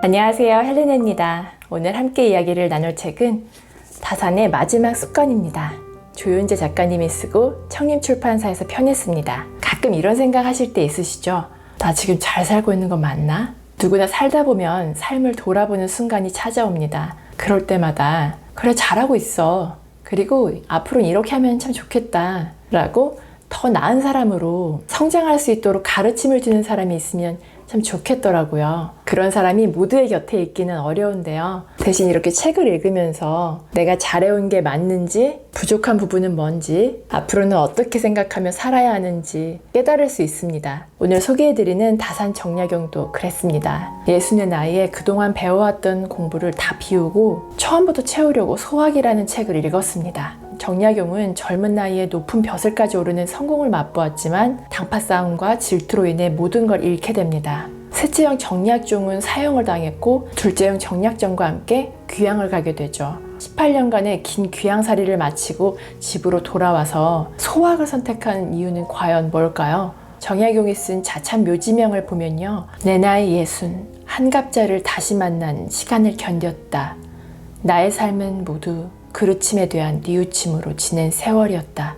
안녕하세요, 헬레나입니다. 오늘 함께 이야기를 나눌 책은 다산의 마지막 습관입니다. 조윤재 작가님이 쓰고 청림출판사에서 펴냈습니다. 가끔 이런 생각 하실 때 있으시죠? 나 지금 잘 살고 있는 거 맞나? 누구나 살다 보면 삶을 돌아보는 순간이 찾아옵니다. 그럴 때마다 그래, 잘하고 있어. 그리고 앞으로는 이렇게 하면 참 좋겠다 라고 더 나은 사람으로 성장할 수 있도록 가르침을 주는 사람이 있으면 참 좋겠더라고요. 그런 사람이 모두의 곁에 있기는 어려운데요. 대신 이렇게 책을 읽으면서 내가 잘해온 게 맞는지, 부족한 부분은 뭔지, 앞으로는 어떻게 생각하며 살아야 하는지 깨달을 수 있습니다. 오늘 소개해드리는 다산 정약용도 그랬습니다. 60의 나이에 그동안 배워왔던 공부를 다 비우고 처음부터 채우려고 소학이라는 책을 읽었습니다. 정약용은 젊은 나이에 높은 벼슬까지 오르는 성공을 맛보았지만 당파 싸움과 질투로 인해 모든 걸 잃게 됩니다. 셋째형 정약종은 사형을 당했고 둘째형 정약정과 함께 귀향을 가게 되죠. 18년간의 긴 귀향살이를 마치고 집으로 돌아와서 소학을 선택한 이유는 과연 뭘까요? 정약용이 쓴 자찬 묘지명을 보면요. 내 나이 60, 한갑자를 다시 만난 시간을 견뎠다. 나의 삶은 모두 그르침에 대한 뉘우침으로 지낸 세월이었다.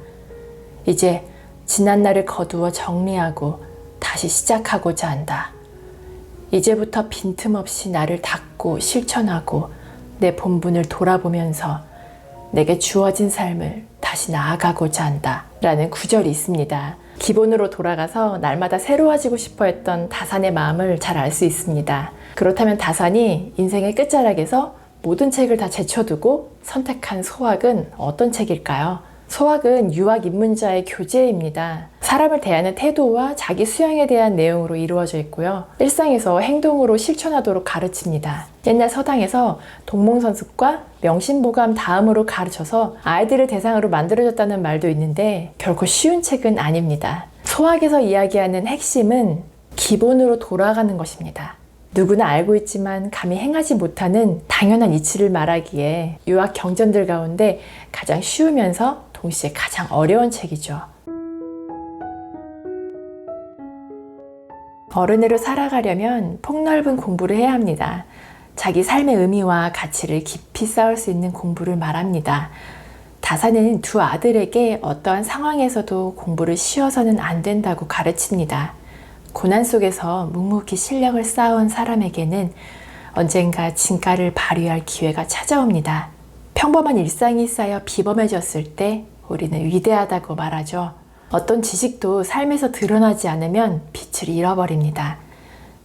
이제 지난 날을 거두어 정리하고 다시 시작하고자 한다. 이제부터 빈틈없이 나를 닦고 실천하고 내 본분을 돌아보면서 내게 주어진 삶을 다시 나아가고자 한다 라는 구절이 있습니다. 기본으로 돌아가서 날마다 새로워지고 싶어 했던 다산의 마음을 잘 알 수 있습니다. 그렇다면 다산이 인생의 끝자락에서 모든 책을 다 제쳐두고 선택한 소학은 어떤 책일까요? 소학은 유학 입문자의 교재입니다. 사람을 대하는 태도와 자기 수양에 대한 내용으로 이루어져 있고요. 일상에서 행동으로 실천하도록 가르칩니다. 옛날 서당에서 동몽선습과 명심보감 다음으로 가르쳐서 아이들을 대상으로 만들어졌다는 말도 있는데 결코 쉬운 책은 아닙니다. 소학에서 이야기하는 핵심은 기본으로 돌아가는 것입니다. 누구나 알고 있지만 감히 행하지 못하는 당연한 이치를 말하기에 유학 경전들 가운데 가장 쉬우면서 동시에 가장 어려운 책이죠. 어른으로 살아가려면 폭넓은 공부를 해야 합니다. 자기 삶의 의미와 가치를 깊이 쌓을 수 있는 공부를 말합니다. 다산은 두 아들에게 어떠한 상황에서도 공부를 쉬어서는 안 된다고 가르칩니다. 고난 속에서 묵묵히 실력을 쌓아온 사람에게는 언젠가 진가를 발휘할 기회가 찾아옵니다. 평범한 일상이 쌓여 비범해졌을 때 우리는 위대하다고 말하죠. 어떤 지식도 삶에서 드러나지 않으면 빛을 잃어버립니다.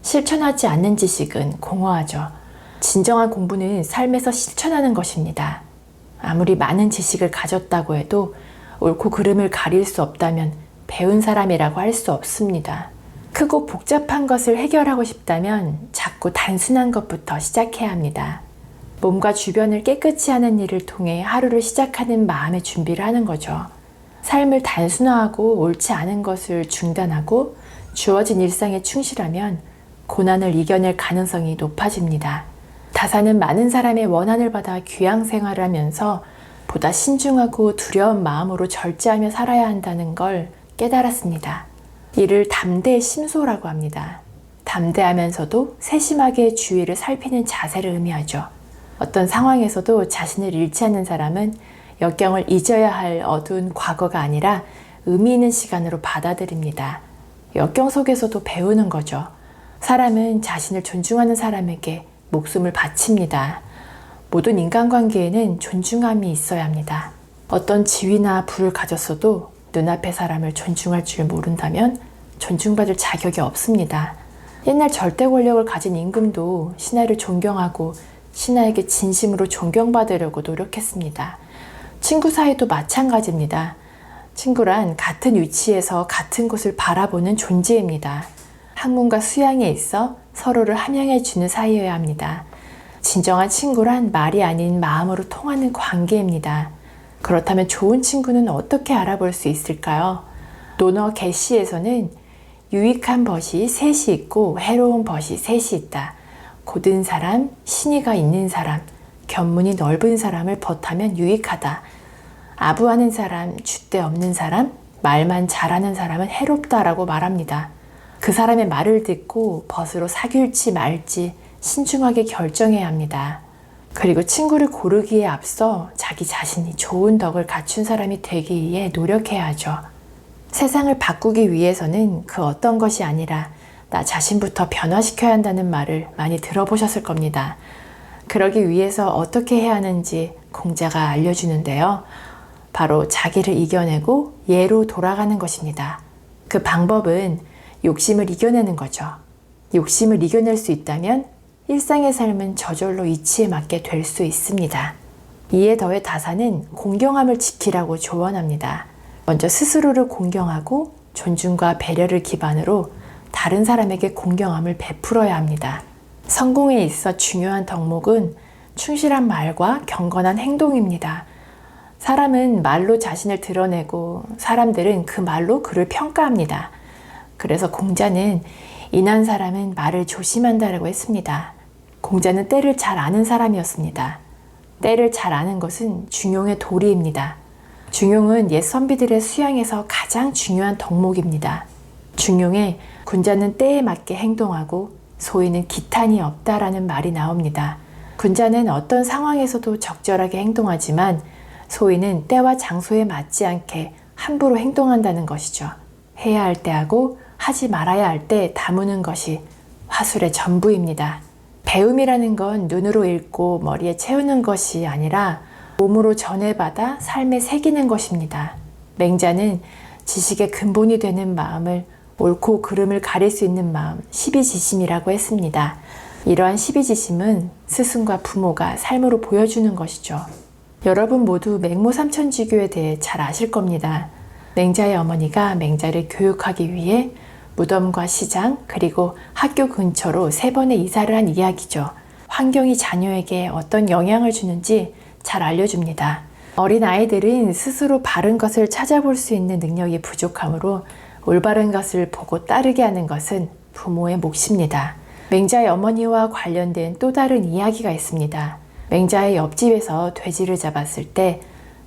실천하지 않는 지식은 공허하죠. 진정한 공부는 삶에서 실천하는 것입니다. 아무리 많은 지식을 가졌다고 해도 옳고 그름을 가릴 수 없다면 배운 사람이라고 할 수 없습니다. 크고 복잡한 것을 해결하고 싶다면 작고 단순한 것부터 시작해야 합니다. 몸과 주변을 깨끗이 하는 일을 통해 하루를 시작하는 마음의 준비를 하는 거죠. 삶을 단순화하고 옳지 않은 것을 중단하고 주어진 일상에 충실하면 고난을 이겨낼 가능성이 높아집니다. 다산은 많은 사람의 원한을 받아 귀향 생활을 하면서 보다 신중하고 두려운 마음으로 절제하며 살아야 한다는 걸 깨달았습니다. 이를 담대의 심소라고 합니다. 담대하면서도 세심하게 주위를 살피는 자세를 의미하죠. 어떤 상황에서도 자신을 잃지 않는 사람은 역경을 잊어야 할 어두운 과거가 아니라 의미 있는 시간으로 받아들입니다. 역경 속에서도 배우는 거죠. 사람은 자신을 존중하는 사람에게 목숨을 바칩니다. 모든 인간관계에는 존중함이 있어야 합니다. 어떤 지위나 부를 가졌어도 눈앞의 사람을 존중할 줄 모른다면 존중받을 자격이 없습니다. 옛날 절대 권력을 가진 임금도 신하를 존경하고 신하에게 진심으로 존경받으려고 노력했습니다. 친구 사이도 마찬가지입니다. 친구란 같은 위치에서 같은 곳을 바라보는 존재입니다. 학문과 수양에 있어 서로를 함양해주는 사이여야 합니다. 진정한 친구란 말이 아닌 마음으로 통하는 관계입니다. 그렇다면 좋은 친구는 어떻게 알아볼 수 있을까요? 논어 개시에서는 유익한 벗이 셋이 있고 해로운 벗이 셋이 있다. 고든 사람, 신의가 있는 사람, 견문이 넓은 사람을 벗하면 유익하다. 아부하는 사람, 줏대 없는 사람, 말만 잘하는 사람은 해롭다라고 말합니다. 그 사람의 말을 듣고 벗으로 사귈지 말지 신중하게 결정해야 합니다. 그리고 친구를 고르기에 앞서 자기 자신이 좋은 덕을 갖춘 사람이 되기 위해 노력해야 하죠. 세상을 바꾸기 위해서는 그 어떤 것이 아니라 나 자신부터 변화시켜야 한다는 말을 많이 들어보셨을 겁니다. 그러기 위해서 어떻게 해야 하는지 공자가 알려주는데요. 바로 자기를 이겨내고 예로 돌아가는 것입니다. 그 방법은 욕심을 이겨내는 거죠. 욕심을 이겨낼 수 있다면 일상의 삶은 저절로 이치에 맞게 될 수 있습니다. 이에 더해 다사는 공경함을 지키라고 조언합니다. 먼저 스스로를 공경하고 존중과 배려를 기반으로 다른 사람에게 공경함을 베풀어야 합니다. 성공에 있어 중요한 덕목은 충실한 말과 경건한 행동입니다. 사람은 말로 자신을 드러내고 사람들은 그 말로 그를 평가합니다. 그래서 공자는 인한 사람은 말을 조심한다라고 했습니다. 공자는 때를 잘 아는 사람이었습니다. 때를 잘 아는 것은 중용의 도리입니다. 중용은 옛 선비들의 수양에서 가장 중요한 덕목입니다. 중용에 군자는 때에 맞게 행동하고 소인은 기탄이 없다라는 말이 나옵니다. 군자는 어떤 상황에서도 적절하게 행동하지만 소인은 때와 장소에 맞지 않게 함부로 행동한다는 것이죠. 해야 할 때 하고 하지 말아야 할 때 다무는 것이 화술의 전부입니다. 배움이라는 건 눈으로 읽고 머리에 채우는 것이 아니라 몸으로 전해받아 삶에 새기는 것입니다. 맹자는 지식의 근본이 되는 마음을 옳고 그름을 가릴 수 있는 마음, 십이지심이라고 했습니다. 이러한 십이지심은 스승과 부모가 삶으로 보여주는 것이죠. 여러분 모두 맹모 삼천지교에 대해 잘 아실 겁니다. 맹자의 어머니가 맹자를 교육하기 위해 무덤과 시장 그리고 학교 근처로 3번의 이사를 한 이야기죠. 환경이 자녀에게 어떤 영향을 주는지 잘 알려줍니다. 어린 아이들은 스스로 바른 것을 찾아볼 수 있는 능력이 부족하므로 올바른 것을 보고 따르게 하는 것은 부모의 몫입니다. 맹자의 어머니와 관련된 또 다른 이야기가 있습니다. 맹자의 옆집에서 돼지를 잡았을 때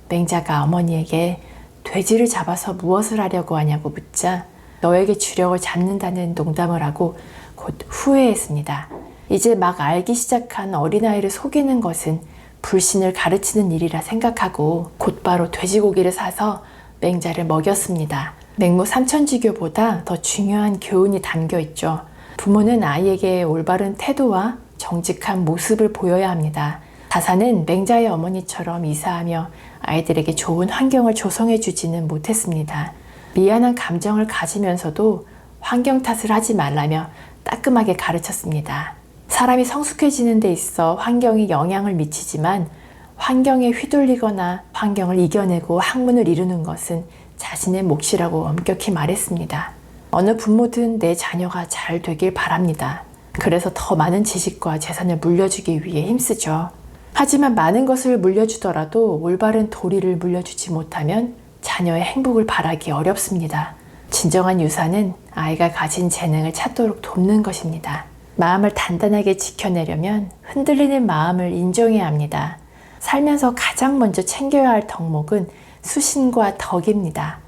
맹자가 어머니에게 돼지를 잡아서 무엇을 하려고 하냐고 묻자 너에게 주력을 잡는다는 농담을 하고 곧 후회했습니다. 이제 막 알기 시작한 어린아이를 속이는 것은 불신을 가르치는 일이라 생각하고 곧바로 돼지고기를 사서 맹자를 먹였습니다. 맹모 삼천지교보다 더 중요한 교훈이 담겨 있죠. 부모는 아이에게 올바른 태도와 정직한 모습을 보여야 합니다. 다사는 맹자의 어머니처럼 이사하며 아이들에게 좋은 환경을 조성해 주지는 못했습니다. 미안한 감정을 가지면서도 환경 탓을 하지 말라며 따끔하게 가르쳤습니다. 사람이 성숙해지는 데 있어 환경이 영향을 미치지만 환경에 휘둘리거나 환경을 이겨내고 학문을 이루는 것은 자신의 몫이라고 엄격히 말했습니다. 어느 부모든 내 자녀가 잘 되길 바랍니다. 그래서 더 많은 지식과 재산을 물려주기 위해 힘쓰죠. 하지만 많은 것을 물려주더라도 올바른 도리를 물려주지 못하면 자녀의 행복을 바라기 어렵습니다. 진정한 유산은 아이가 가진 재능을 찾도록 돕는 것입니다. 마음을 단단하게 지켜내려면 흔들리는 마음을 인정해야 합니다. 살면서 가장 먼저 챙겨야 할 덕목은 수신과 덕입니다.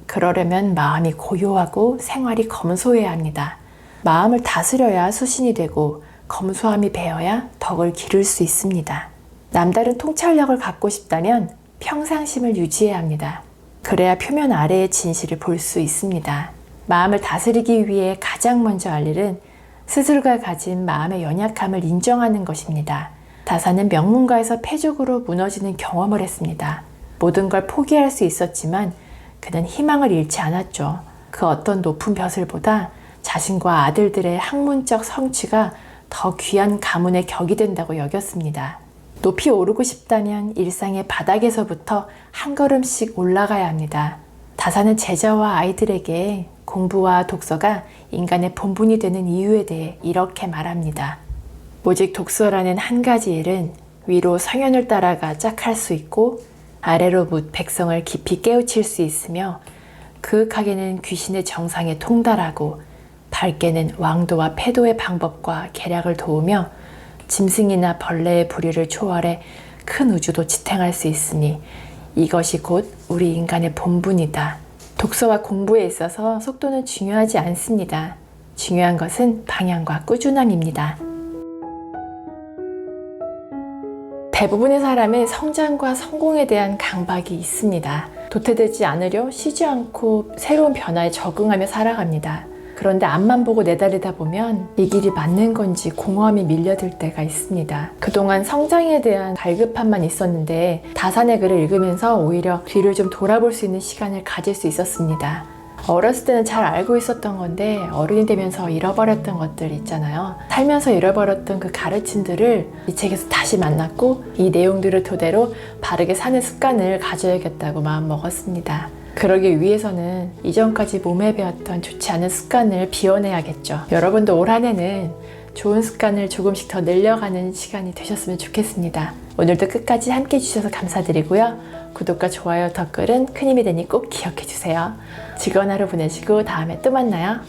그러려면 마음이 고요하고 생활이 검소해야 합니다. 마음을 다스려야 수신이 되고 검소함이 배어야 덕을 기를 수 있습니다. 남다른 통찰력을 갖고 싶다면 평상심을 유지해야 합니다. 그래야 표면 아래의 진실을 볼 수 있습니다. 마음을 다스리기 위해 가장 먼저 할 일은 스스로가 가진 마음의 연약함을 인정하는 것입니다. 다사는 명문가에서 패족으로 무너지는 경험을 했습니다. 모든 걸 포기할 수 있었지만 그는 희망을 잃지 않았죠. 그 어떤 높은 벼슬보다 자신과 아들들의 학문적 성취가 더 귀한 가문의 격이 된다고 여겼습니다. 높이 오르고 싶다면 일상의 바닥에서부터 한 걸음씩 올라가야 합니다. 다사는 제자와 아이들에게 공부와 독서가 인간의 본분이 되는 이유에 대해 이렇게 말합니다. 오직 독서라는 한 가지 일은 위로 성현을 따라가 짝할 수 있고 아래로 묻 백성을 깊이 깨우칠 수 있으며 그윽하게는 귀신의 정상에 통달하고 밝게는 왕도와 패도의 방법과 계략을 도우며 짐승이나 벌레의 부리를 초월해 큰 우주도 지탱할 수 있으니 이것이 곧 우리 인간의 본분이다. 독서와 공부에 있어서 속도는 중요하지 않습니다. 중요한 것은 방향과 꾸준함입니다. 대부분의 사람은 성장과 성공에 대한 강박이 있습니다. 도태되지 않으려 쉬지 않고 새로운 변화에 적응하며 살아갑니다. 그런데 앞만 보고 내다리다 보면 이 길이 맞는 건지 공허함이 밀려들 때가 있습니다. 그동안 성장에 대한 갈급함만 있었는데 다산의 글을 읽으면서 오히려 뒤를 좀 돌아볼 수 있는 시간을 가질 수 있었습니다. 어렸을 때는 잘 알고 있었던 건데 어른이 되면서 잃어버렸던 것들 있잖아요. 살면서 잃어버렸던 그 가르침들을 이 책에서 다시 만났고 이 내용들을 토대로 바르게 사는 습관을 가져야겠다고 마음먹었습니다. 그러기 위해서는 이전까지 몸에 배웠던 좋지 않은 습관을 비워내야겠죠. 여러분도 올 한 해는 좋은 습관을 조금씩 더 늘려가는 시간이 되셨으면 좋겠습니다. 오늘도 끝까지 함께 해주셔서 감사드리고요. 구독과 좋아요, 댓글은 큰 힘이 되니 꼭 기억해주세요. 즐거운 하루 보내시고 다음에 또 만나요.